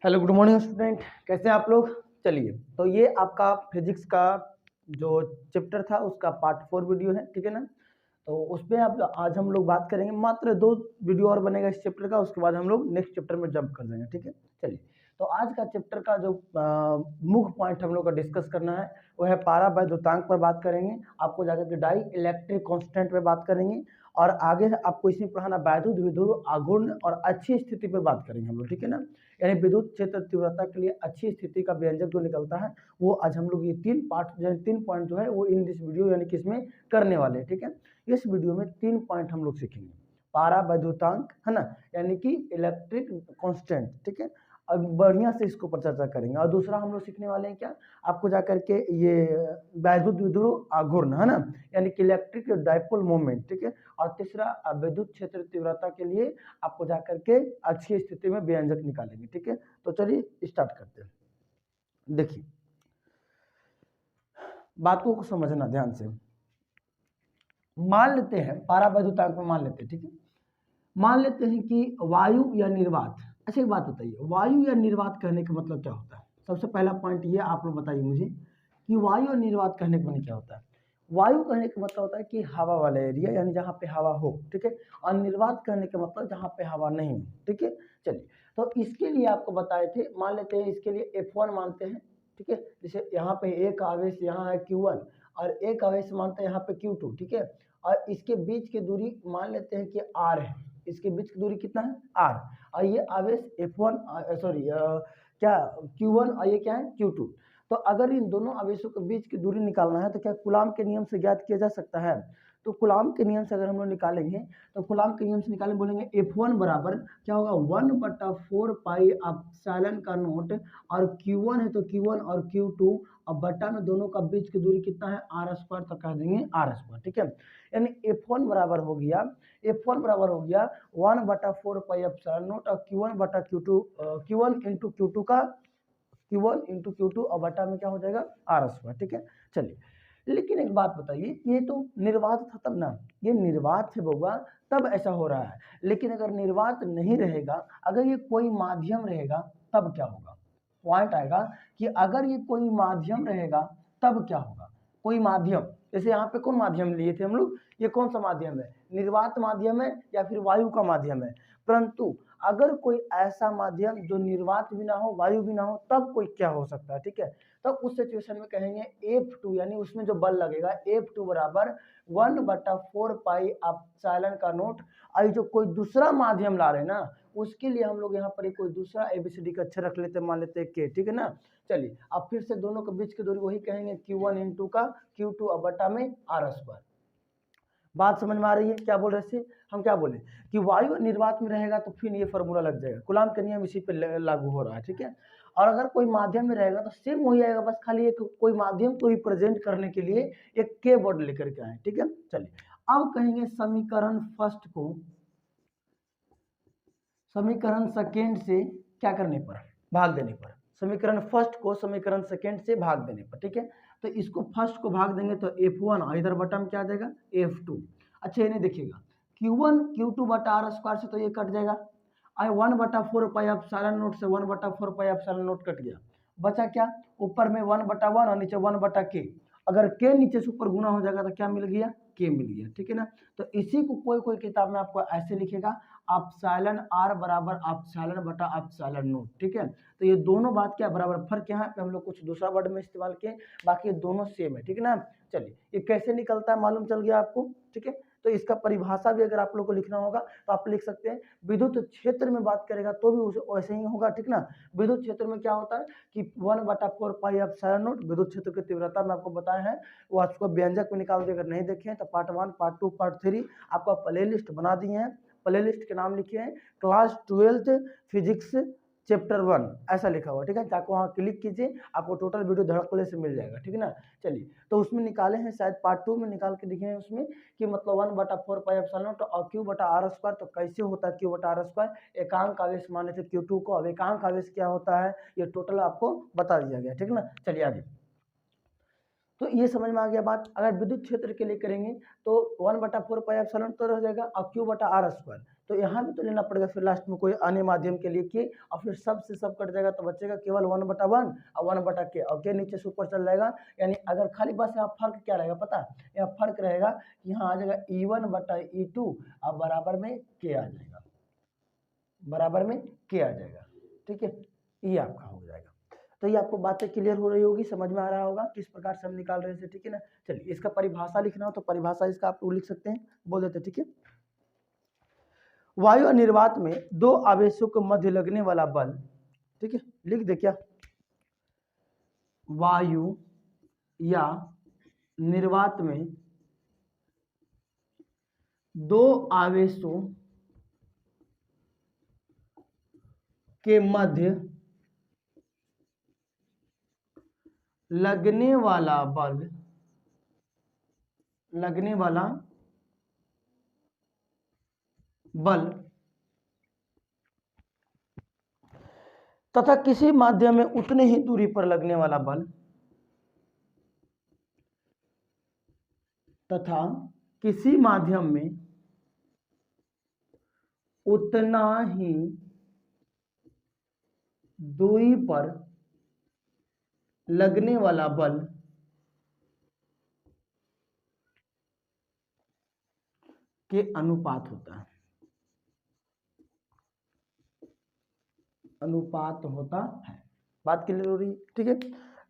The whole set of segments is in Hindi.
हेलो गुड मॉर्निंग स्टूडेंट, कैसे हैं आप लोग। चलिए, तो ये आपका फिजिक्स का जो चैप्टर था उसका पार्ट 4 वीडियो है, ठीक है ना। तो उसमें आप आज हम लोग बात करेंगे, मात्र 2 वीडियो और बनेगा इस चैप्टर का, उसके बाद हम लोग नेक्स्ट चैप्टर में जंप कर देंगे, ठीक है। चलिए, तो आज का चैप्टर का जो मुख्य पॉइंट हम लोग का डिस्कस करना है वो है पारा वैद्युतांक पर बात करेंगे, आपको जाकर के डाई इलेक्ट्रिक कांस्टेंट पे बात करेंगे, और आगे आपको इसमें पढ़ाना वैद्युत विधुर आघूर्ण और अच्छी स्थिति पे बात करेंगे हम लोग, ठीक है ना। यानी विद्युत क्षेत्र तीव्रता के लिए अच्छी स्थिति का व्यंजक जो निकलता है वो आज हम लोग ये 3 पार्ट यानी 3 पॉइंट जो है वो इन दिस वीडियो यानी कि इसमें करने वाले हैं, ठीक है। इस वीडियो में 3 पॉइंट हम लोग सीखेंगे। पारा वैद्युतांक है ना, यानी कि इलेक्ट्रिक कांस्टेंट, ठीक है। अब बढ़िया से इसको पर चर्चा करेंगे। और दूसरा हम लोग सीखने वाले हैं क्या, आपको जाकर के ये वैद्युत विधुर आघूर्ण है ना, यानी कि इलेक्ट्रिक डाइपोल मोमेंट, ठीक है। और तीसरा विद्युत क्षेत्र तीव्रता के लिए आपको जाकर के अच्छी स्थिति में व्यंजक निकालेंगे, ठीक है। तो चलिए स्टार्ट करते हैं। देखिए, बातों को समझना ध्यान से। मान लेते हैं पारा वैद्युतांक में मान लेते हैं, ठीक है। मान लेते हैं कि वायु या निर्वात। अच्छा एक बात बताइए, वायु या निर्वात कहने का मतलब क्या होता है। सबसे पहला पॉइंट ये आप लोग बताइए मुझे कि वायु और निर्वात कहने का मतलब क्या होता है। वायु कहने का मतलब होता है कि हवा वाला एरिया, यानी जहाँ पे हवा हो, ठीक है। और निर्वात कहने का मतलब जहाँ पे हवा नहीं हो, ठीक है। चलिए, तो इसके लिए आपको बताए थे, मान लेते हैं इसके लिए F1 मानते हैं, ठीक है। जैसे यहाँ पे एक आवेश यहाँ है Q1 और एक आवेश मानते हैं यहाँ पे Q2, ठीक है। और इसके बीच की दूरी मान लेते हैं कि R है, इसके बीच की दूरी कितना है R। और ये आवेश F1 क्या Q1 और ये क्या है Q2। तो अगर इन दोनों आवेशों के बीच की दूरी निकालना है तो क्या कूलाम के नियम से ज्ञात किया जा सकता है। तो कूलाम के नियम से अगर हम लोग निकालेंगे तो कूलाम के नियम से निकालेंगे, बोलेंगे F1 बराबर क्या होगा 1/4 पाई एप्सिलॉन का नोट, और Q1 है तो Q1 और Q2 और बट्टा में दोनों का बीच की दूरी कितना है R², तो कह देंगे R², ठीक है। यानी F1 बराबर हो गया 1/4 पाई एप्सिलॉन नोट और Q1 इंटू Q2 का Q1 इंटू Q2 और बटा में क्या हो जाएगा R², ठीक है। चलिए, लेकिन एक बात बताइए, ये तो निर्वात था तब ना, ये निर्वात है बउआ तब ऐसा हो रहा है। लेकिन अगर निर्वात नहीं रहेगा, अगर ये कोई माध्यम रहेगा तब क्या होगा। पॉइंट आएगा कि अगर ये कोई माध्यम रहेगा तब क्या होगा। कोई माध्यम, जैसे यहाँ पे कौन माध्यम लिए थे हम लोग, ये कौन सा माध्यम है, निर्वात माध्यम है या फिर वायु का माध्यम है। परंतु अगर कोई ऐसा माध्यम जो निर्वात भी ना हो वायु भी ना हो तब कोई क्या हो सकता है, ठीक है। तो उस सिचुएशन में कहेंगे F2, यानी उसमें जो बल लगेगा F2 बराबर 1/4 पाई एप्सिलॉन का नोट। और जो कोई दूसरा माध्यम ला रहे हैं ना, उसके लिए हम लोग यहाँ पर कोई दूसरा ABCD का अक्षर रख लेते हैं, मान लेते हैं K, ठीक है ना। चलिए, अब फिर से दोनों के बीच की दूरी वही कहेंगे Q1 इंटू का Q2 और बटा में R²। बात समझ में आ रही है क्या बोल रहे थे हम, क्या बोले कि वायु निर्वात में रहेगा तो फिर ये फॉर्मूला लग जाएगा, कूलाम का नियम इसी पे लागू हो रहा है, ठीक है। और अगर कोई माध्यम में रहेगा तो सेम हो जाएगा, बस खाली एक कोई माध्यम को रिप्रेजेंट करने के लिए एक के वर्ड लेकर के आए, ठीक है। चलिए, अब कहेंगे समीकरण फर्स्ट को समीकरण सेकेंड से क्या करने पर, भाग देने पर। समीकरण फर्स्ट को समीकरण सेकेंड से भाग देने पर, ठीक है। तो इसको फर्स्ट को भाग देंगे तो F1 और इधर बटा में क्या आ जाएगा F2। अच्छा ये नहीं देखिएगा, Q1 Q2 बटा R² से तो ये कट जाएगा, और 1/4 पाई एप्सिलॉन नोट से 1/4 पाई एप्सिलॉन नोट कट गया, बचा क्या ऊपर में 1/1 और नीचे 1/K। अगर K नीचे से ऊपर गुना हो जाएगा तो क्या मिल गया K मिल गया, ठीक है ना। तो इसी को कोई कोई किताब में आपको ऐसे लिखेगा एप्सिलॉन R बराबर एप्सिलॉन बटा एप्सिलॉन नोट, ठीक है। तो ये दोनों बात क्या बराबर, फर्क यहाँ पे हम लोग कुछ दूसरा वर्ड में इस्तेमाल किए, बाकी दोनों सेम है, ठीक है ना। चलिए, ये कैसे निकलता है मालूम चल गया आपको, ठीक है। तो इसका परिभाषा भी अगर आप लोग को लिखना होगा तो आप लिख सकते हैं, विद्युत क्षेत्र में बात करेगा तो भी वैसे ही होगा, ठीक ना। विद्युत क्षेत्र में क्या होता है कि 1/4 पाई एप्सिलॉन नोट विद्युत क्षेत्र की तीव्रता में आपको बताया है, वो आपको व्यंजक में निकाल के अगर नहीं देखे तो पार्ट 1 पार्ट 2 पार्ट 3 आपका प्ले लिस्ट बना दिए हैं। प्ले लिस्ट के नाम लिखे हैं क्लास 12th फिजिक्स चैप्टर 1 ऐसा लिखा हुआ, ठीक है। जाकर वहाँ क्लिक कीजिए, आपको टोटल वीडियो धड़कले से मिल जाएगा, ठीक है ना। चलिए, तो उसमें निकाले हैं, शायद पार्ट 2 में निकाल के दिखे हैं उसमें कि मतलब 1/4 पाई एप्सिलॉन नोट और Q/R²। तो कैसे होता है Q/R², एकांक आवेश माने थे Q2 को, अब एकांक आवेश क्या होता है ये टोटल आपको बता दिया गया, ठीक है ना। चलिए आगे, तो ये समझ में आ गया बात। अगर विद्युत क्षेत्र के लिए करेंगे तो 1/4 पाई एप्सिलॉन तो रह जाएगा और Q/R²। तो यहाँ भी तो लेना पड़ेगा फिर लास्ट में कोई अन्य माध्यम के लिए के, और फिर सब से सब कट जाएगा तो बचेगा केवल 1/1 और 1/k, और के नीचे से ऊपर चल जाएगा। यानी अगर खाली बस यहाँ फर्क क्या रहेगा पता है, यहाँ फर्क रहेगा कि यहाँ आ जाएगा E1/E2 और बराबर में के आ जाएगा, बराबर में के आ जाएगा। ठीक है, ये आपका हो जाएगा। तो ये आपको बातें क्लियर हो रही होगी, समझ में आ रहा होगा किस प्रकार से हम निकाल रहे थे। ठीक है ना, चलिए इसका परिभाषा लिखना हो तो परिभाषा इसका आप लोग लिख सकते हैं, बोल देते। ठीक है, वायु निर्वात में दो आवेशों के मध्य लगने वाला बल, ठीक है लिख दे क्या, वायु या निर्वात में दो आवेशों के मध्य लगने वाला बल, लगने वाला बल तथा किसी माध्यम में उतने ही दूरी पर लगने वाला बल, तथा किसी माध्यम में उतना ही दूरी पर लगने वाला बल के अनुपात होता है, अनुपात होता है। बात क्लियर हो रही है। ठीक है,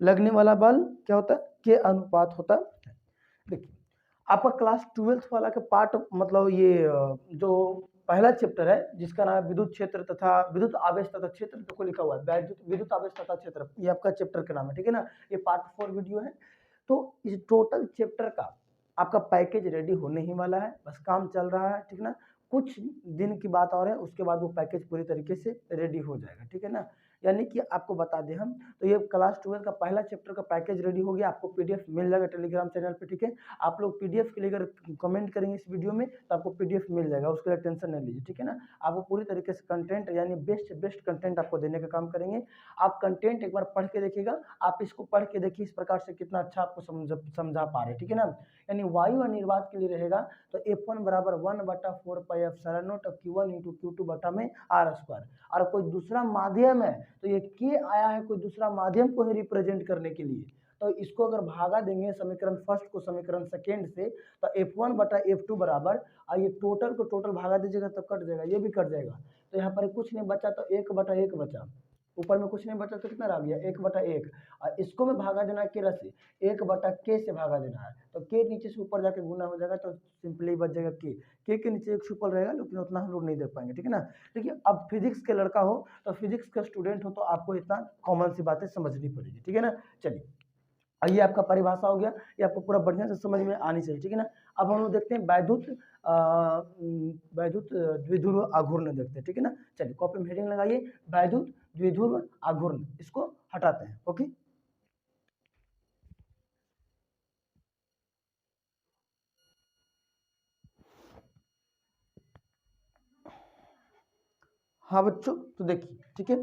लगने वाला बल क्या होता है, के अनुपात होता है। देखिए आपका क्लास 12th वाला का पार्ट, मतलब ये जो पहला चैप्टर है जिसका नाम है विद्युत क्षेत्र तथा विद्युत आवेश तथा क्षेत्र को लिखा हुआ है, विद्युत आवेश तथा क्षेत्र, ये आपका चैप्टर का नाम है। ठीक है ना, ये पार्ट 4 वीडियो है। तो इस टोटल चैप्टर का आपका पैकेज रेडी होने ही वाला है, बस काम चल रहा है। ठीक है ना, कुछ दिन की बात और है, उसके बाद वो पैकेज पूरी तरीके से रेडी हो जाएगा। ठीक है ना, यानी कि आपको बता दें हम, तो ये क्लास 12 का पहला चैप्टर का पैकेज रेडी हो गया, आपको पीडीएफ मिल जाएगा टेलीग्राम चैनल पे। ठीक है, आप लोग पीडीएफ के लिए अगर कमेंट करेंगे इस वीडियो में तो आपको पीडीएफ मिल जाएगा, उसके लिए टेंशन नहीं लीजिए। ठीक है ना, आपको पूरी तरीके से कंटेंट यानी बेस्ट कंटेंट आपको देने का काम करेंगे। आप कंटेंट एक बार पढ़ के देखिएगा, आप इसको पढ़ के देखिए इस प्रकार से कितना अच्छा आपको समझा पा रहे। ठीक है ना, यानी वायु अनिर्वात के लिए रहेगा तो F1 बराबर 1/4 pi epsilon not Q1 × Q2 बटा में R²। और कोई दूसरा माध्यम है तो ये के आया है कोई दूसरा माध्यम को ही रिप्रेजेंट करने के लिए, तो इसको अगर भागा देंगे समीकरण फर्स्ट को समीकरण सेकेंड से, तो F1/F2 बराबर, और ये टोटल को टोटल भागा दीजिएगा तो कट जाएगा, ये भी कट जाएगा। तो यहाँ पर कुछ नहीं बचा तो 1/1 बचा, ऊपर में कुछ नहीं बचा तो कितना रह गया 1/1, और इसको में भागा देना है के से, 1/k से भागा देना है, तो के नीचे से ऊपर जाके गुना हो जाएगा तो सिंपली बच जाएगा के नीचे एक छुपल रहेगा, लेकिन उतना हम लोग नहीं देख पाएंगे। ठीक है ना, देखिए अब फिजिक्स के लड़का हो तो फिजिक्स का स्टूडेंट हो तो आपको इतना कॉमन सी बातें समझनी पड़ेगी। ठीक है ना, चलिए ये आपका परिभाषा हो गया, ये आपको पूरा बढ़िया से समझ में आनी चाहिए। ठीक है ना, अब हम लोग देखते हैं वैद्युत द्विध्रुव आघूर्ण देखते हैं। ठीक है ना, चलिए कॉपी में हेडिंग लगाइए वैद्युत द्विध्रुव आघूर्ण, इसको हटाते हैं। ओके, हाँ बच्चों, तो देखिए ठीक है,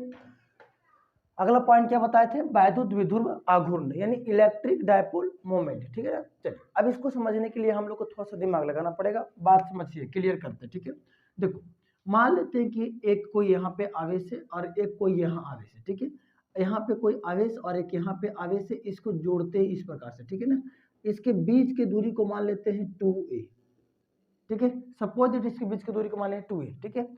अगला पॉइंट क्या बताए थे, वैद्युत द्विध्रुव आघूर्ण यानी इलेक्ट्रिक डायपोल मोमेंट। ठीक है ना, चलिए अब इसको समझने के लिए हम लोग को थोड़ा सा दिमाग लगाना पड़ेगा, बात समझिए, क्लियर करते हैं। ठीक है, देखो मान लेते हैं कि एक कोई यहाँ पे आवेश है और एक कोई यहाँ आवेश है। ठीक है, यहाँ पे कोई आवेश और एक यहाँ पे आवेश है, इसको जोड़ते हैं इस प्रकार से। ठीक है ना, इसके बीच की दूरी को मान लेते हैं 2a। ठीक है, सपोज दैट इसके बीच की दूरी को मान लें 2a। ठीक है,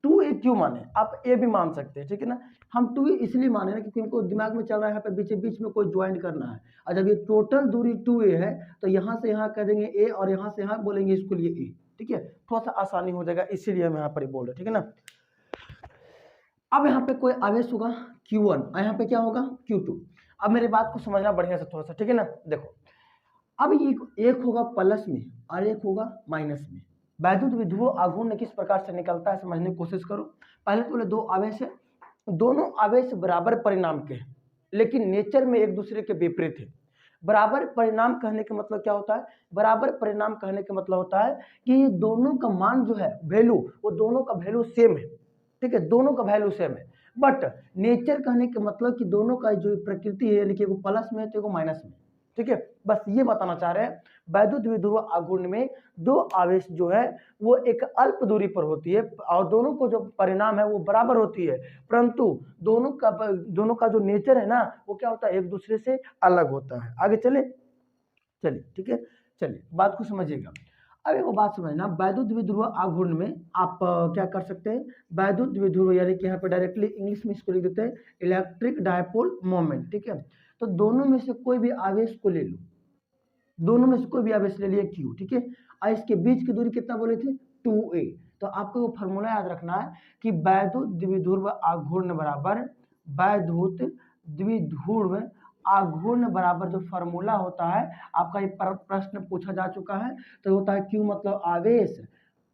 2a क्यों माने, आप ए भी मान सकते हैं। ठीक है ना, हम 2a इसलिए माने ना क्योंकि हमको दिमाग में चल रहा है यहाँ पे बीच में कोई ज्वाइन करना है, और जब ये टोटल दूरी 2a है तो यहाँ से यहाँ कह देंगे a और यहाँ से यहाँ बोलेंगे इसको लिए a। ठीक है, थोड़ा सा आसानी हो जाएगा, इसीलिए हम यहाँ पर बोल रहे। ठीक है ना, अब यहाँ पे कोई आवेश होगा Q1 और यहाँ पे क्या होगा Q2। अब मेरी बात को समझना बढ़िया से थोड़ा सा। ठीक है ना, देखो अब ये एक होगा प्लस में और एक होगा माइनस में। वैद्युत विध्रुव आघूर्ण किस प्रकार से निकलता है समझने की कोशिश करो। पहले तो बोले दो आवेश है, दोनों आवेश बराबर परिणाम के हैं लेकिन नेचर में एक दूसरे के विपरीत है। बराबर परिणाम कहने का मतलब क्या होता है, बराबर परिणाम कहने का मतलब होता है कि दोनों का मान जो है वैल्यू, वो दोनों का वैल्यू सेम है। ठीक है, दोनों का वैल्यू सेम है, बट नेचर कहने का मतलब कि दोनों का जो प्रकृति है यानी कि वो प्लस में है तो वो माइनस में। ठीक है, बस ये बताना चाह रहे हैं वैद्युत द्विध्रुव आघूर्ण में दो आवेश जो है वो एक अल्प दूरी पर होती है और दोनों को जो परिणाम है वो बराबर होती है, परंतु दोनों का जो नेचर है ना वो क्या होता है, एक दूसरे से अलग होता है। आगे चले, चलिए ठीक है, चलिए बात को समझिएगा। अब एक बात समझना, वैद्युत द्विध्रुव आघूर्ण में आप क्या कर सकते हैं, वैद्युत द्विध्रुव यानी कि यहाँ पे डायरेक्टली इंग्लिश में इसको लिख देते हैं इलेक्ट्रिक डायपोल मोमेंट, ठीक है। तो दोनों में से कोई भी आवेश को ले लो, दोनों में से कोई भी आवेश ले लिया Q, ठीक है, और इसके बीच की दूरी कितना बोले थे 2a। तो आपको वो फॉर्मूला याद रखना है कि वैद्युत द्विध्रुव आघूर्ण बराबर वैद्युत द्विध्रुव आघूर्ण बराबर जो फॉर्मूला होता है, आपका ये प्रश्न पूछा जा चुका है, तो होता है Q मतलब आवेश,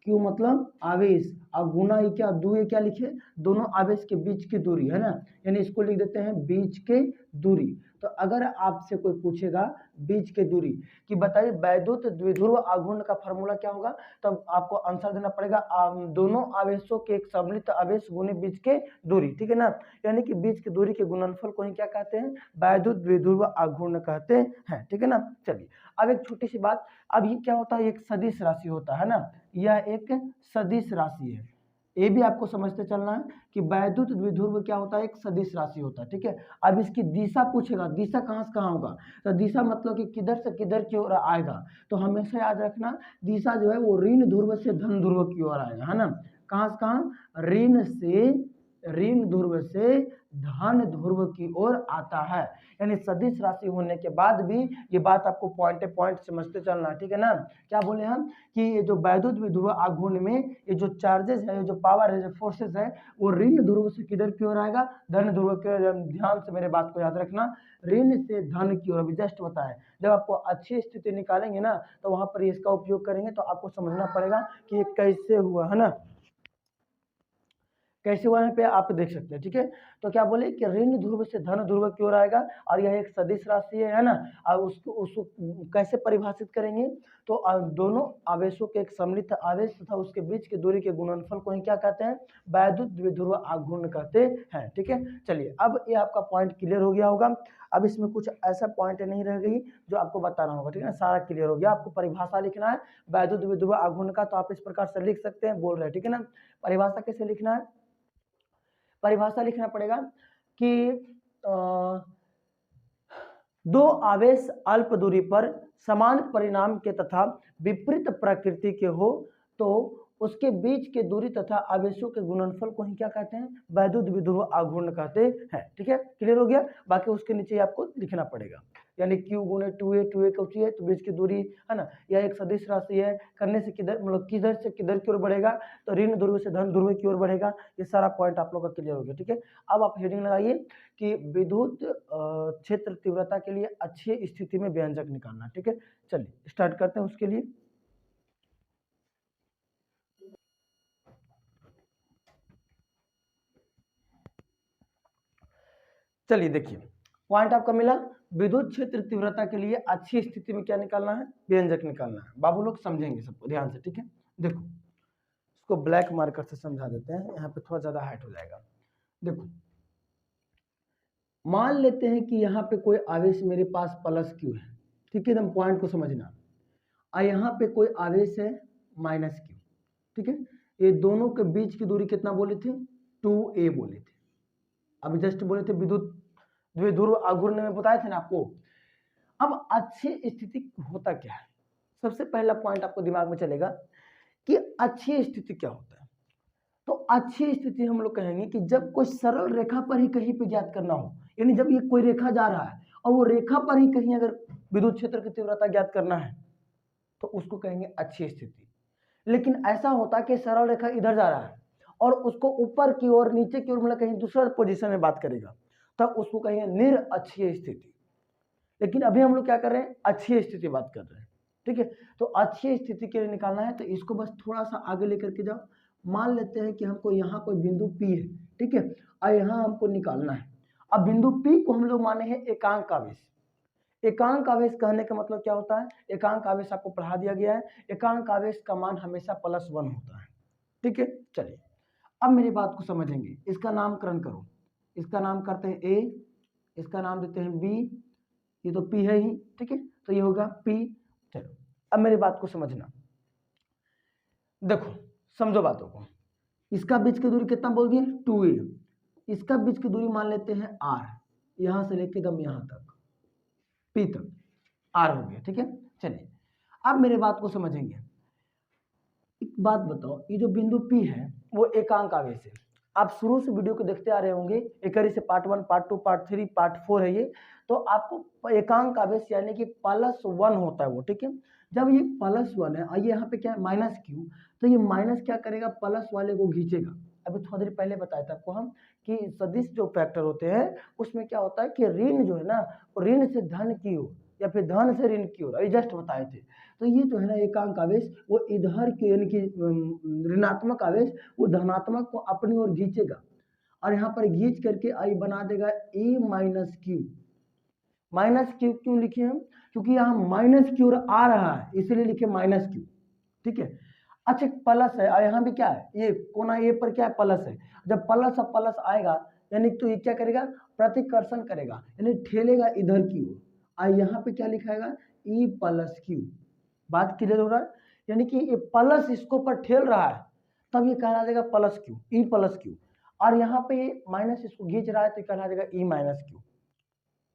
Q मतलब आवेश और गुना ये क्या दो, ये क्या लिखे दोनों आवेश के बीच की दूरी है ना, यानी इसको लिख देते हैं बीच के दूरी। तो अगर आपसे कोई पूछेगा बीच के दूरी कि बताइए वैद्युत द्विध्रुव आघूर्ण का फॉर्मूला क्या होगा, तब आपको आंसर देना पड़ेगा दोनों आवेशों के एक सम्मिलित आवेश गुने बीच के दूरी, ठीक है ना, यानी कि बीच की दूरी के गुणनफल को ही क्या कहते हैं, वैद्युत द्विध्रुव आघूर्ण कहते हैं, ठीक है ना। चलिए अब एक छोटी सी बात, अब ये क्या होता है, एक सदिश राशि होता है ना, यह एक सदिश राशि है, ये भी आपको समझते चलना है कि वैद्युत द्विध्रुव क्या होता है, एक सदिश राशि होता है, ठीक है। अब इसकी दिशा पूछेगा, दिशा कहाँ से कहाँ होगा, तो दिशा मतलब कि किधर से किधर की ओर आएगा, तो हमेशा याद रखना दिशा जो है वो ऋण ध्रुव से धन ध्रुव की ओर आएगा, है ना, कहाँ से कहाँ, ऋण ध्रुव से धन ध्रुव की ओर आता है, यानी सदिश राशि होने के बाद भी ये बात आपको पॉइंट समझते चलना, ठीक है ना। क्या बोले हम कि ये जो वैद्युत द्विध्रुव आघूर्ण में ये जो चार्जेस है, ये जो पावर है, जो फोर्सेस है, वो ऋण ध्रुव से किधर की ओर आएगा, धन ध्रुव की ओर। ध्यान से मेरे बात को याद रखना, ऋण से धन की ओर, अभी जस्ट बताएं, जब आपको अच्छी स्थिति निकालेंगे ना तो वहां पर इसका उपयोग करेंगे, तो आपको समझना पड़ेगा कि ये कैसे हुआ, है ना, कैसे हुआ, यहाँ पे आप देख सकते हैं, ठीक है। तो क्या बोले कि ऋण ध्रुव से धन ध्रुव की ओर आएगा और यह एक सदिश राशि है ना, और उसको कैसे परिभाषित करेंगे, तो दोनों आवेशों के एक सम्मिलित आवेश तथा उसके बीच की दूरी के गुणनफल को ही क्या कहते हैं, वैद्युत द्विध्रुव आघूर्ण कहते हैं, ठीक है। चलिए अब ये आपका पॉइंट क्लियर हो गया होगा, अब इसमें कुछ ऐसा पॉइंट नहीं रह गई जो आपको बताना होगा, ठीक है, सारा क्लियर हो गया। आपको परिभाषा लिखना है वैद्युत द्विध्रुव आघूर्ण का, तो आप इस प्रकार से लिख सकते हैं, बोल रहे हैं, ठीक है ना। परिभाषा कैसे लिखना है, परिभाषा लिखना पड़ेगा कि दो आवेश अल्प दूरी पर समान परिणाम के तथा विपरीत प्रकृति के हो तो उसके बीच के दूरी तथा आवेशों के गुणनफल को ही क्या कहते हैं, वैद्युत द्विध्रुव आघूर्ण कहते हैं, ठीक है, क्लियर हो गया। बाकी उसके नीचे आपको लिखना पड़ेगा, यानी Q गुणे 2a कौची है, तो बीच की दूरी है ना, यह एक सदिश राशि है, करने से किधर मतलब किधर से किधर की ओर बढ़ेगा, तो ऋण ध्रुव से धन ध्रुव की ओर बढ़ेगा। ये सारा पॉइंट आप लोग का क्लियर हो गया, ठीक है। अब आप हेडिंग लगाइए कि विद्युत क्षेत्र तीव्रता के लिए अच्छी स्थिति में व्यंजक निकालना, ठीक है। चलिए स्टार्ट करते हैं उसके लिए। चलिए देखिए पॉइंट आपका मिला, विद्युत क्षेत्र तीव्रता के लिए अच्छी स्थिति में क्या निकालना है, व्यंजक निकालना है। बाबू लोग समझेंगे सबको ध्यान से, ठीक है। देखो इसको ब्लैक मार्कर से समझा देते हैं, यहाँ पे थोड़ा ज्यादा हाइट हो जाएगा। देखो मान लेते हैं कि यहाँ पे कोई आवेश मेरे पास प्लस Q है, ठीक है, एकदम पॉइंट को समझना, और यहाँ पे कोई आवेश है माइनस Q, ठीक है। ये दोनों के बीच की दूरी कितना बोले थे, 2a बोले थे, अभी जस्ट बोले थे विद्युत द्विध्रुव आघूर्ण में बताए थे ना आपको। अब अच्छी स्थिति होता क्या है, सबसे पहला पॉइंट आपको दिमाग में चलेगा कि अच्छी स्थिति क्या होता है। तो अच्छी स्थिति हम लोग कहेंगे कि जब कोई सरल रेखा पर ही कहीं पे ज्ञात करना हो, यानी जब ये कोई रेखा जा रहा है और वो रेखा पर ही कहीं अगर विद्युत क्षेत्र की तीव्रता ज्ञात करना है तो उसको कहेंगे अच्छी स्थिति। लेकिन ऐसा होता है कि सरल रेखा इधर जा रहा है और उसको ऊपर की ओर नीचे की ओर मतलब कहीं दूसरा पोजीशन में बात करेगा, तब उसको कहेंगे निरअक्षीय स्थिति। लेकिन अभी हम लोग क्या कर रहे हैं, अच्छी स्थिति बात कर रहे हैं, ठीक है। तो अच्छी स्थिति के लिए निकालना है तो इसको बस थोड़ा सा आगे लेकर के जाओ। मान लेते हैं कि हमको यहाँ कोई बिंदु P है, ठीक है, और यहाँ हमको निकालना है। अब बिंदु P को हम लोग माने हैं एकांक आवेश। एकांक आवेश कहने का मतलब क्या होता है, एकांक आवेश आपको पढ़ा दिया गया है, एकांक आवेश का मान हमेशा +1 होता है, ठीक है। चलिए अब मेरी बात को समझेंगे, इसका नामकरण करो, इसका नाम करते हैं A, इसका नाम देते हैं B, ये तो P है ही, ठीक है, तो ये होगा P। चलो अब मेरी बात को समझना, देखो समझो बातों को। इसका बीच की दूरी कितना बोल दिए 2a, इसका बीच की दूरी मान लेते हैं r, यहां से लेके एकदम यहां तक P तक r हो गया, ठीक है। चलिए अब मेरे बात को समझेंगे। एक बात बताओ, ये जो बिंदु P है वो एकांक आवेश है। आप शुरू से वीडियो को देखते आ रहे होंगे, एक से पार्ट 1, पार्ट 2, पार्ट 3, पार्ट 4 है ये, तो आपको एकांक आवेश यानी कि +1 होता है वो, ठीक है। जब ये +1 है, आइए यहाँ पे क्या है -q, तो ये माइनस क्या करेगा, प्लस वाले को खींचेगा। अभी थोड़ी देर पहले बताया था आपको हम कि सदिश जो फैक्टर होते हैं उसमें क्या होता है कि ऋण जो है ना, वो ऋण से धन की ओर या फिर धन से ऋण की ओर, अभी जस्ट बताए थे। तो ये जो है ना एकांक आवेश वो इधर के यानी कि ऋणात्मक आवेश वो धनात्मक को अपनी ओर खींचेगा, और यहाँ पर खींच करके आई बना देगा E - q। -q क्यों लिखे हम, क्योंकि यहाँ -q आ रहा है इसलिए लिखे -q, ठीक है। अच्छा प्लस है, और यहाँ भी क्या है, ये कोना ए पर क्या है, प्लस है। जब प्लस और प्लस आएगा यानी तो ये क्या करेगा, प्रतिकर्षण करेगा यानी ठेलेगा इधर की ओर, और यहाँ पे क्या लिखाएगा E + q। बात क्लियर हो रहा है, यानी कि ये प्लस इसको पर ठेल रहा है तब ये कहला देगा +q, E + q, और यहाँ पे ये माइनस इसको खींच रहा है तो कहला देगा E - q,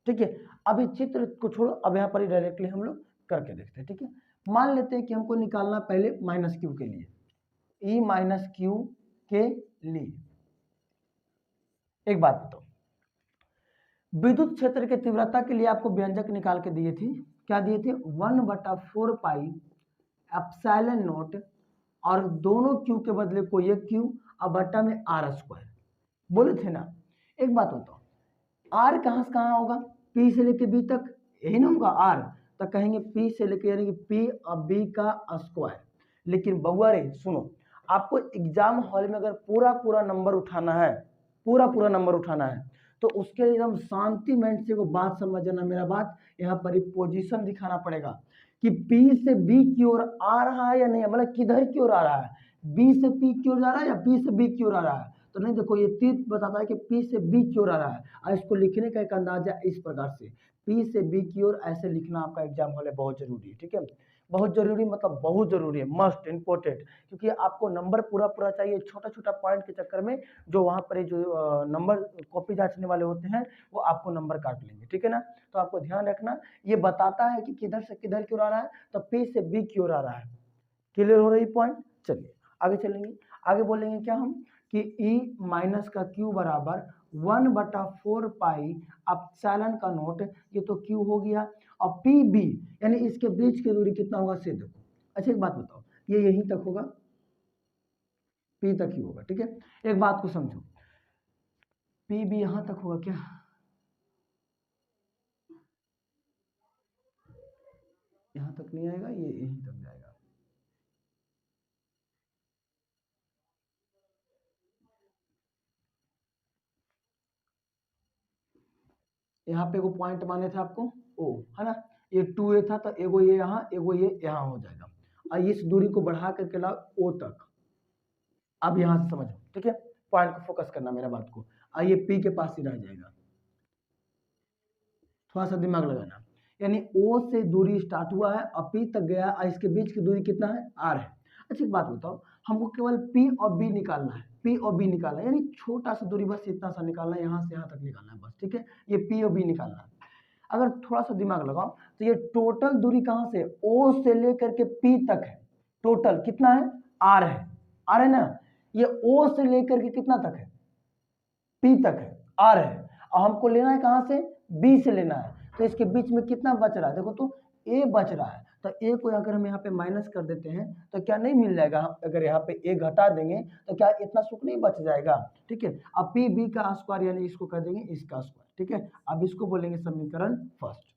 ठीक है। अभी चित्र को छोड़ो, अब यहाँ पर डायरेक्टली हम लोग करके देखते हैं, ठीक है। मान लेते हैं कि हमको निकालना पहले -q के लिए, E - q के लिए। एक बात बताओ, विद्युत क्षेत्र के तीव्रता के लिए आपको व्यंजक निकाल के दिए थे, क्या दिए थे, 1/4 पाई एप्सिलॉन नॉट, और दोनों q के बदले कोई एक q और बट्टा में r² बोले थे ना। एक बात बताओ, r कहाँ से कहाँ होगा, p से लेके b तक, यही ना होगा r, तो कहेंगे p से लेके यानी कि p और b का स्क्वायर। लेकिन बउआ रे सुनो, आपको एग्जाम हॉल में अगर पूरा नंबर उठाना है, पूरा नंबर उठाना है, तो उसके लिए एकदम शांति माइंड से वो बात समझना, मेरा बात यहाँ पर पोजीशन दिखाना पड़ेगा कि P से B की ओर आ रहा है या नहीं, मतलब किधर की ओर आ रहा है, B से P की ओर जा रहा है या P से B की ओर आ रहा है। तो नहीं, देखो ये तीर बताता है कि P से B की ओर आ रहा है, और इसको लिखने का एक अंदाजा इस प्रकार से, P से B की ओर ऐसे लिखना आपका एग्जाम हॉल में बहुत जरूरी है, ठीक है। बहुत जरूरी मतलब बहुत जरूरी है, मस्ट इम्पोर्टेंट, क्योंकि आपको नंबर पूरा चाहिए। छोटा पॉइंट के चक्कर में जो वहाँ पर जो नंबर कॉपी जांचने वाले होते हैं वो आपको नंबर काट लेंगे, ठीक है ना। तो आपको ध्यान रखना, ये बताता है कि किधर से किधर की ओर आ रहा है, तो P से B की ओर आ रहा है। क्लियर हो रही पॉइंट, चलिए आगे चलेंगे। आगे बोलेंगे क्या हम कि E - q बराबर 1/4 पाई एप्सिलॉन का नोट, ये तो Q हो गया, और PB यानी इसके बीच की दूरी कितना होगा से देखो। अच्छा एक बात बताओ, ये यहीं तक होगा, P तक ही होगा, ठीक है। एक बात को समझो, PB यहां तक होगा क्या, यहां तक नहीं आएगा, ये यहीं तक जाएगा। यहाँ पे एगो पॉइंट माने थे आपको O, है ना, ये 2a था, तो एगो ये यहाँ, एगो ये यहाँ हो जाएगा, और इस दूरी को बढ़ा करके लाओ O तक। अब यहाँ से समझो, ठीक है, पॉइंट को फोकस करना मेरा बात को, और ये P के पास ही रह जाएगा, थोड़ा सा दिमाग लगाना। यानी O से दूरी स्टार्ट हुआ है और P तक गया, और इसके बीच की दूरी कितना है, R है। अच्छा एक बात बताओ, हमको केवल P और B निकालना है, P और B निकालना है, यानी छोटा सा दूरी बस इतना सा निकालना है, यहाँ से यहाँ तक निकालना है बस, ठीक है। ये P और B निकालना है। अगर थोड़ा सा दिमाग लगाओ तो ये टोटल दूरी कहाँ से, O से लेकर के P तक है, टोटल कितना है, R है, R है ना। ये O से लेकर के कितना तक है, P तक है, R है, और हमको लेना है कहाँ से, B से लेना है। तो इसके बीच में कितना बच रहा है, देखो तो A बच रहा है, तो A को अगर हम यहाँ पे माइनस कर देते हैं तो क्या नहीं मिल जाएगा, अगर यहाँ पे A घटा देंगे तो क्या इतना सुख नहीं बच जाएगा, ठीक है। अब PB का स्क्वायर यानी इसको कर देंगे इसका स्क्वायर, ठीक है। अब इसको बोलेंगे समीकरण फर्स्ट।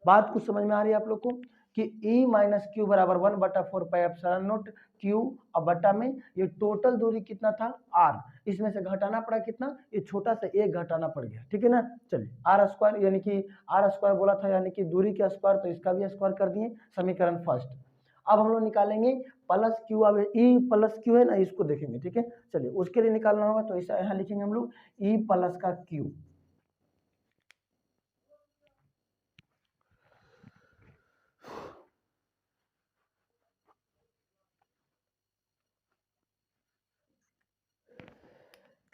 बात कुछ समझ में आ रही है आप लोग को कि E - q बराबर 1/4 पाई एप्सिलॉन नॉट Q, और बटा में ये टोटल दूरी कितना था R, इसमें से घटाना पड़ा कितना, ये छोटा सा एक घटाना पड़ गया, ठीक है ना। चलिए R² यानी कि R² बोला था यानी कि दूरी का स्क्वायर, तो इसका भी स्क्वायर कर दिए, समीकरण फर्स्ट। अब हम लोग निकालेंगे +q, अब E + q है ना, इसको देखेंगे, ठीक है। चलिए उसके लिए निकालना होगा, तो ऐसा यहाँ लिखेंगे हम लोग E + q,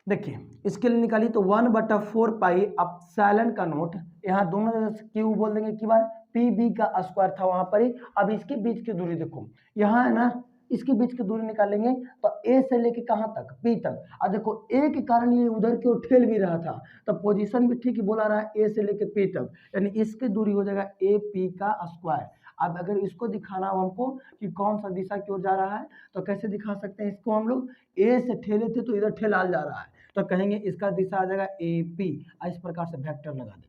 देखिए इसके लिए निकालिए तो 1/4 पाई एप्सिलॉन का नोट, यहाँ दोनों जगह से क्यू बोल देंगे क्यू बार, पी बी का स्क्वायर था वहां पर ही। अब इसके बीच की दूरी देखो, यहाँ है ना, इसके बीच की दूरी निकालेंगे तो ए से लेके कहाँ तक, पी तक। अब देखो ए के कारण ये उधर की ओर ठेल भी रहा था, तो पोजीशन भी ठीक ही बोला रहा है, ए से लेके पी तक, यानी इसकी दूरी हो जाएगा ए पी का स्क्वायर। अब अगर इसको दिखाना हो हमको कि कौन सा दिशा की ओर जा रहा है, तो कैसे दिखा सकते हैं इसको हम लोग, ए से ठेले थे तो इधर ठेलाल जा रहा है, तो कहेंगे इसका दिशा आ जाएगा ए पी। इस प्रकार से वेक्टर लगा देना।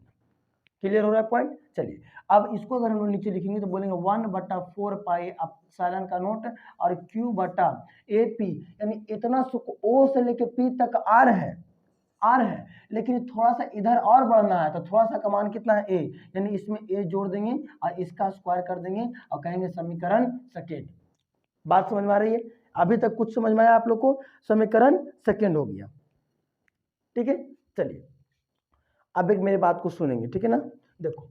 क्लियर हो रहा है पॉइंट। चलिए अब इसको अगर हम लोग नीचे लिखेंगे तो बोलेंगे 1/4 पाई एप्सिलॉन का नोट और क्यू बटा ए पी, यानी इतना सुख ओ से लेके पी तक आर है, आर है, लेकिन थोड़ा सा इधर और बढ़ना है, तो थोड़ा सा का मान कितना है ए, यानी इसमें ए जोड़ देंगे और इसका स्क्वायर कर देंगे और कहेंगे समीकरण सेकेंड। बात समझ में आ रही है? अभी तक कुछ समझ में आया आप लोग को? समीकरण सेकेंड हो गया, ठीक है। चलिए अब एक मेरी बात को सुनेंगे, ठीक है ना। देखो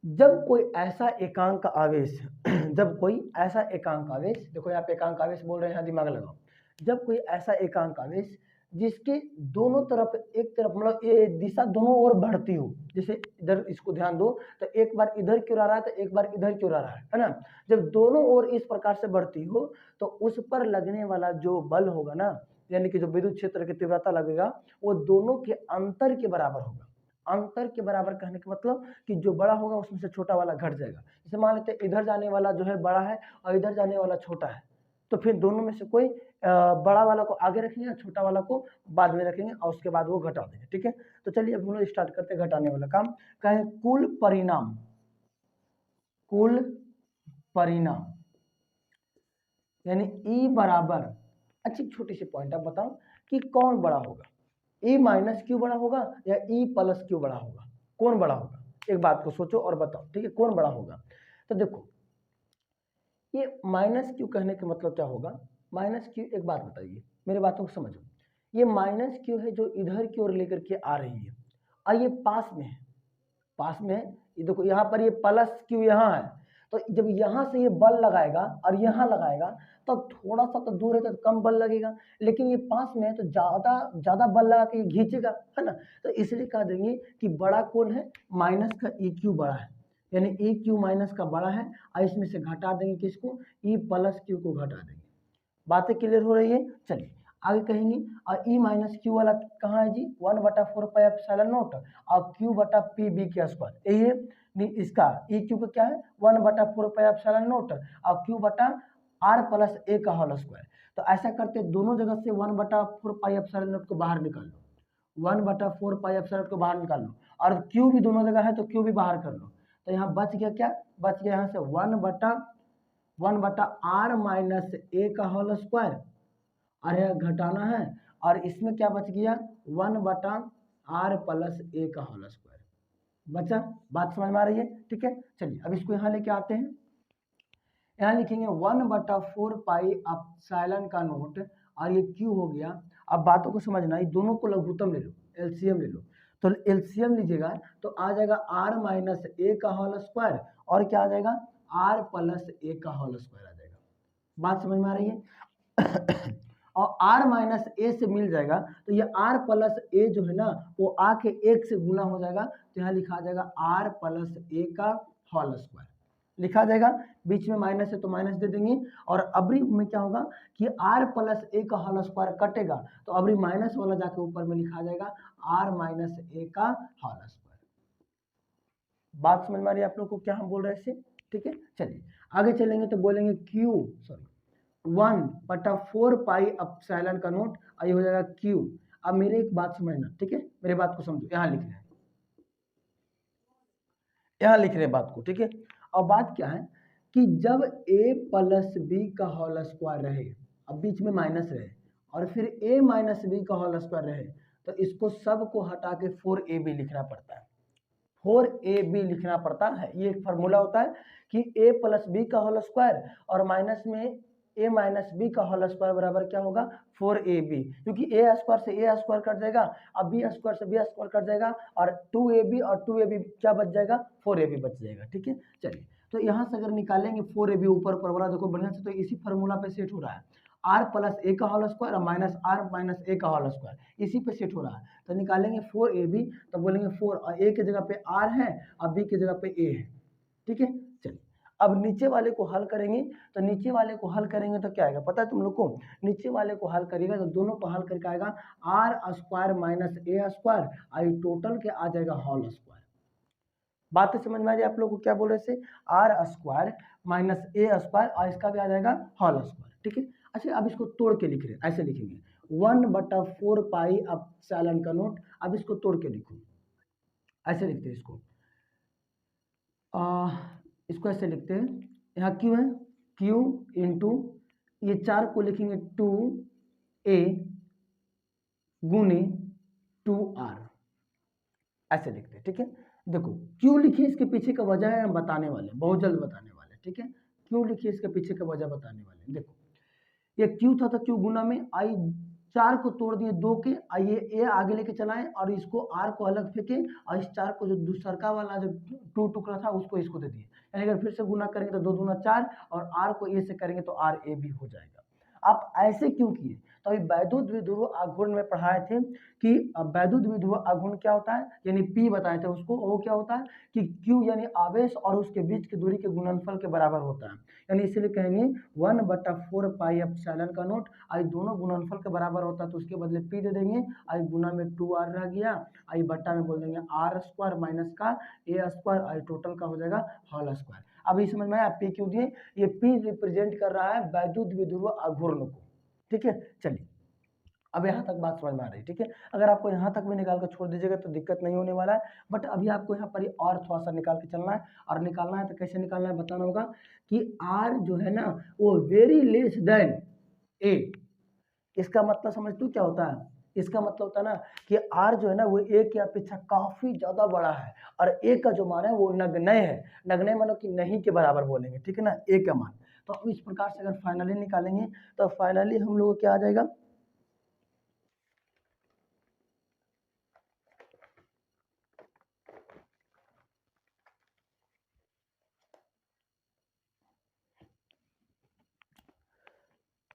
जब कोई ऐसा एकांक आवेश जब कोई ऐसा एकांक आवेश, देखो यहाँ पे एकांक आवेश बोल रहे हैं, दिमाग लगाओ। जब कोई ऐसा एकांक आवेश जिसके दोनों तरफ, एक तरफ मतलब ये दिशा दोनों ओर बढ़ती हो, जैसे इधर इसको ध्यान दो तो एक बार इधर की ओर आ रहा है तो एक बार इधर की ओर आ रहा है ना। जब दोनों ओर इस प्रकार से बढ़ती हो तो उस पर लगने वाला जो बल होगा ना, यानी कि जो विद्युत क्षेत्र की तीव्रता लगेगा, वो दोनों के अंतर के बराबर होगा। अंतर के बराबर कहने का मतलब कि जो बड़ा होगा उसमें से छोटा वाला घट जाएगा। जैसे मान लेते हैं इधर जाने वाला जो है बड़ा है और इधर जाने वाला छोटा है, तो फिर दोनों में से कोई बड़ा वाला को आगे रखेंगे, छोटा वाला को बाद में रखेंगे और उसके बाद वो घटा देंगे, ठीक है। तो चलिए अब हम लोग स्टार्ट करते हैं घटाने वाला काम। कहें कुल परिणाम, कुल परिणाम यानी ई बराबर, अच्छी छोटी सी पॉइंट आप बताओ कि कौन बड़ा होगा, ई माइनस क्यू बड़ा होगा या ई प्लस क्यू बड़ा होगा, कौन बड़ा होगा? एक बात को सोचो और बताओ, ठीक है, कौन बड़ा होगा। तो देखो ये माइनस क्यू कहने का मतलब क्या होगा, माइनस क्यू, एक बात बताइए मेरे बातों को समझो, ये माइनस क्यू है जो इधर की ओर लेकर के आ रही है और ये पास में है, पास में है। ये देखो यहाँ पर ये प्लस क्यू यहाँ है, तो जब यहाँ से ये बल लगाएगा और यहाँ लगाएगा तो थोड़ा सा तो दूर है तो कम बल लगेगा, लेकिन ये पास में है तो ज्यादा ज्यादा बल लगा के ये खींचेगा, है ना। तो इसलिए कह देंगे कि बड़ा कौन है, माइनस का ई क्यू बड़ा है, यानी ई क्यू माइनस का बड़ा है और इसमें से घटा देंगे किसको, ई प्लस क्यू को घटा देंगे। बातें क्लियर हो रही है? चलिए आगे कहेंगे, और ई माइनस क्यू वाला कहाँ है जी, 1/4 पाई एप्सिलॉन नॉट और क्यू बटा पी बी के स्क्वायर, यही है। नहीं इसका ई क्यू का क्या है, 1/4 पाई एप्सिलॉन नॉट और क्यू बटा आर प्लस ए का होल स्क्वायर। तो ऐसा करते दोनों जगह से 1/4 पाई एप्सिलॉन नॉट को बाहर निकाल लो, 1/4 पाई एप्सिलॉन नॉट को बाहर निकाल लो, और क्यू भी दोनों जगह है तो क्यू भी बाहर कर लो। तो यहाँ बच गया क्या, बच गया यहाँ से 1/आर माइनस ए का होल स्क्वायर, अरे घटाना है, और इसमें क्या बच गया 1/आर प्लस ए का होल स्क्वायर बचा। बात समझ में आ रही है? ठीक है। चलिए अब इसको यहाँ लेके आते हैं, यहाँ लिखेंगे 1/4 पाई एप्सिलॉन का नोट और ये क्यू हो गया। अब बातों को समझना, ये दोनों को लघुत्तम ले लो, एलसीएम ले लो, तो एलसीएम लीजिएगा तो आ जाएगा आर माइनस ए का होल स्क्वायर और क्या आ जाएगा, आर प्लस ए का होल स्क्वायर आ जाएगा। बात समझ में आ रही है? और r माइनस ए से मिल जाएगा तो ये r प्लस ए जो है ना वो आके एक से गुना हो जाएगा, तो यहाँ लिखा जाएगा r प्लस ए का होल स्क्वायर लिखा जाएगा। बीच में माइनस है तो माइनस दे देंगे, और अबरी में क्या होगा कि r प्लस ए का होल स्क्वायर कटेगा तो अबरी माइनस वाला जाके ऊपर में लिखा जाएगा r माइनस ए का होल स्क्वायर। बात समझ में आ रही है आप लोग को क्या हम बोल रहे हैं इससे? ठीक है। चलिए आगे चलेंगे तो बोलेंगे क्यू 1/4 पाई एप्सिलॉन का नोट, ये हो जाएगा क्यू। अब मेरे एक बात समझना, ठीक है, मेरे बात को समझो, यहाँ लिख रहे हैं, यहाँ लिख रहे हैं बात को, ठीक है। और बात क्या है कि जब a प्लस बी का होल स्क्वायर रहे, अब बीच में माइनस रहे, और फिर a माइनस बी का होल स्क्वायर रहे, तो इसको सब को हटा के 4ab लिखना पड़ता है, 4ab लिखना पड़ता है। ये एक फार्मूला होता है कि a प्लस बी का होल स्क्वायर और माइनस में a माइनस बी का होल स्क्वायर बराबर क्या होगा 4ab, क्योंकि a स्क्वायर से a स्क्वायर कट जाएगा, अब b स्क्वायर से b स्क्वायर कट जाएगा, और 2ab और 2ab क्या बच जाएगा 4ab बच जाएगा, ठीक है। चलिए तो यहाँ से अगर निकालेंगे 4ab ऊपर ऊपर वाला देखो बढ़िया से, तो इसी फार्मूला पे सेट हो रहा है। आर प्लस ए का होल स्क्वायर और माइनस आर माइनस ए का होल स्क्वायर इसी पे सेट हो रहा है। तो निकालेंगे 4ab, तो बोलेंगे 4 और ए की जगह पे आर है और बी की जगह पे ए है। ठीक है, चलिए अब नीचे वाले को हल करेंगे। तो नीचे वाले को हल करेंगे तो क्या आएगा पता है तुम लोग को? नीचे वाले को हल करिएगा तो दोनों को हल करके आएगा r square minus a square, आई टोटल के आ जाएगा होल स्क्वायर। बात तो समझ में आ रही है आप लोग को क्या बोल रहे थे? R square minus a square और इसका भी आ जाएगा होल स्क्वायर। ठीक है, अच्छा अब इसको तोड़ के लिख रहे हैं, ऐसे लिखेंगे 1/4 पाई एप्सिलॉन का नोट। अब इसको तोड़ के लिखो, ऐसे लिखते हैं इसको। इसको ऐसे लिखते हैं, यहाँ क्यू है, क्यू इंटू ये 4 को लिखेंगे 2a गुने 2r, ऐसे लिखते हैं। ठीक है, देखो क्यों लिखिए इसके पीछे का वजह है हम बताने वाले, बहुत जल्द बताने वाले। ठीक है, क्यों लिखिए इसके पीछे का वजह बताने वाले। देखो ये क्यू था तो क्यू गुना में आई 4 को तोड़ दिए 2 के, आइए ए आगे लेके चलाएं और इसको आर को अलग फेंके और इस 4 को जो दूसरा वाला जो 2 टुकड़ा था उसको इसको दे दिए। यानी अगर फिर से गुना करेंगे तो 2 दूना 4 और आर को ए से करेंगे तो आर ए भी हो जाएगा। आप ऐसे क्यों किए? तो अभी वैद्युत द्विध्रुव आघूर्ण में पढ़ाए थे कि वैद्युत द्विध्रुव आघूर्ण क्या होता है, यानी पी बताए थे उसको। वो क्या होता है कि क्यू यानी आवेश और उसके बीच की दूरी के गुणनफल के बराबर होता है। यानी इसीलिए कहेंगे 1/4 पाई एप्सिलॉन का नोट, आई दोनों गुणनफल के बराबर होता है तो उसके बदले पी दे देंगे, आई गुना में 2r रह गया, आई बट्टा में बोल देंगे आर स्क्वायर माइनस का ए स्क्वायर, आई टोटल का हो जाएगा होल स्क्वायर। अभी समझ में आया पी क्यों दिए? ये पी रिप्रेजेंट कर रहा है वैद्युत द्विध्रुव आघूर्ण को। ठीक है, चलिए अब यहाँ तक बात समझ में आ रही है। ठीक है, अगर आपको यहाँ तक भी निकाल कर छोड़ दीजिएगा तो दिक्कत नहीं होने वाला है, बट अभी आपको यहाँ पर और थोड़ा सा निकाल के चलना है। और निकालना है तो कैसे निकालना है बताना होगा कि आर जो है ना वो वेरी लेस देन ए। इसका मतलब समझ तू क्या होता है? इसका मतलब होता है ना कि आर जो है ना वो ए की अपेक्षा काफी ज्यादा बड़ा है और ए का जो मान है वो नगण्य है। नगण्य मानो कि नहीं के बराबर बोलेंगे। ठीक है ना, ए का मान। तो इस प्रकार से अगर फाइनली निकालेंगे तो फाइनली हम लोग को क्या आ जाएगा,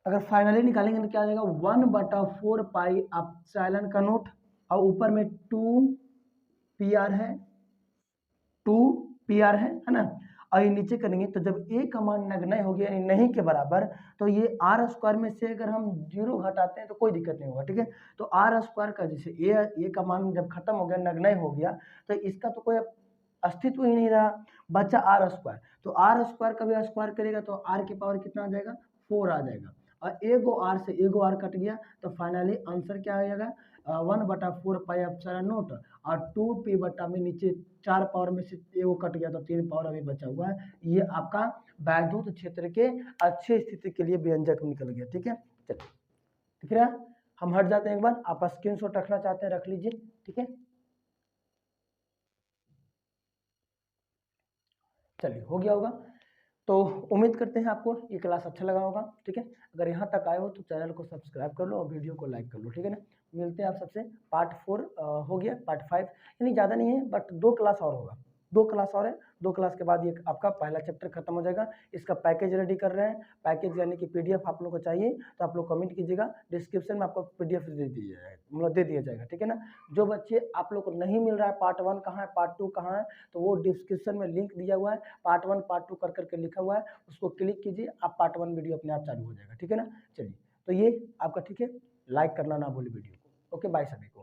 अगर फाइनली निकालेंगे तो क्या आ जाएगा 1/4 पाई एप्सिलॉन का नोट और ऊपर में 2 पी आर है ना। और ये नीचे करेंगे तो जब ए का मान नगण्य हो गया यानी नहीं के बराबर तो ये आर स्क्वायर में से अगर हम 0 घटाते हैं तो कोई दिक्कत नहीं होगा। ठीक है, तो आर स्क्वायर का जैसे ए का मान जब खत्म हो गया नगण्य हो गया तो इसका तो कोई अस्तित्व ही नहीं रहा, बचा आर स्क्वायर। तो आर स्क्वायर का भी स्क्वायर करेगा तो आर की पावर कितना आ जाएगा 4 आ जाएगा और एगो आर से एगो आर कट गया तो फाइनली आंसर क्या आ जाएगा 1/4 पाई एप्सिलॉन नोट और 2p बटा में नीचे 4 पावर में से एगो कट गया तो 3 पावर अभी बचा हुआ है। ये आपका वैद्युत क्षेत्र के अच्छे स्थिति के लिए व्यंजक निकल गया। ठीक है, चलिए दिख रहा है, हम हट जाते हैं एक बार। आप स्क्रीनशॉट रखना चाहते हैं रख लीजिए। ठीक है, चलिए हो गया होगा। तो उम्मीद करते हैं आपको ये क्लास अच्छा लगा होगा। ठीक है, अगर यहाँ तक आए हो तो चैनल को सब्सक्राइब कर लो और वीडियो को लाइक कर लो। ठीक है ना, मिलते हैं आप सबसे पार्ट 4 हो गया, पार्ट 5 यानी ज़्यादा नहीं है बट 2 क्लास और होगा, 2 क्लास और है। 2 क्लास के बाद ये आपका पहला चैप्टर खत्म हो जाएगा। इसका पैकेज रेडी कर रहे हैं, पैकेज यानी कि पीडीएफ आप लोग को चाहिए तो आप लोग कमेंट कीजिएगा, डिस्क्रिप्शन में आपको पीडीएफ दे दिया जाएगा, मतलब दे दिया जाएगा। ठीक है ना, जो बच्चे आप लोग को नहीं मिल रहा है पार्ट 1 कहाँ है पार्ट 2 कहाँ है तो वो डिस्क्रिप्शन में लिंक दिया हुआ है, पार्ट 1 पार्ट 2 कर करके लिखा हुआ है, उसको क्लिक कीजिए आप पार्ट 1 वीडियो अपने आप चालू हो जाएगा। ठीक है ना, चलिए तो ये आपका ठीक है, लाइक करना ना भूलिए वीडियो को। ओके बाय सभी को।